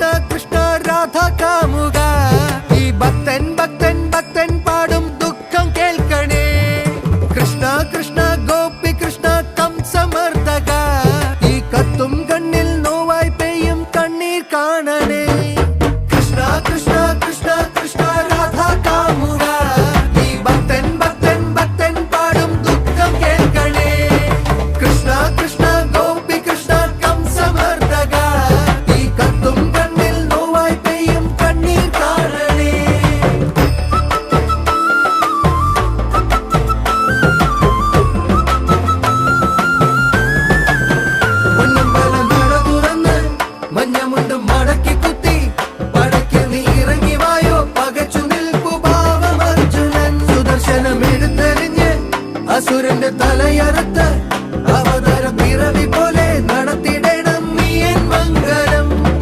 കൃഷ്ണ കൃഷ്ണ രാധ കാമുക ഈ ഭക്തൻ ഭക്തൻ ഭക്തൻ പാടും ദുഃഖം കേൾക്കണേ കൃഷ്ണ കൃഷ്ണ ഗോപി കൃഷ്ണ കംസമർദ്ദക ഈ കത്തും കണ്ണിൽ നോവായി പെയ്യും കണ്ണീർ കാണണേ കൃഷ്ണ കൃഷ്ണ കൃഷ്ണ കൃഷ്ണ രാധ കാമുക ഈ ഭക്തൻ ഭക്തൻ ഭക്തൻ പാടും ദുഃഖം കേൾക്കണേ കൃഷ്ണ കൃഷ്ണ ഗോപി കൃഷ്ണ കംസമർദ്ദക ഈ കത്തും കണ്ണിൽ നോവായി പെയ്യും കണ്ണീർ കാണണേ പൊന്നമ്പലം നട തുറന്ന് മഞ്ഞമുണ്ട് മടക്കി കുത്തി പടയ്ക്ക് നീ ഇറങ്ങി വായോ പകച്ചു നിൽപ്പു ഭാവം അർജുനൻ സുദർശനം എടുത്തെറിഞ്ഞ് അസുരന്റെ തലയറുത്ത്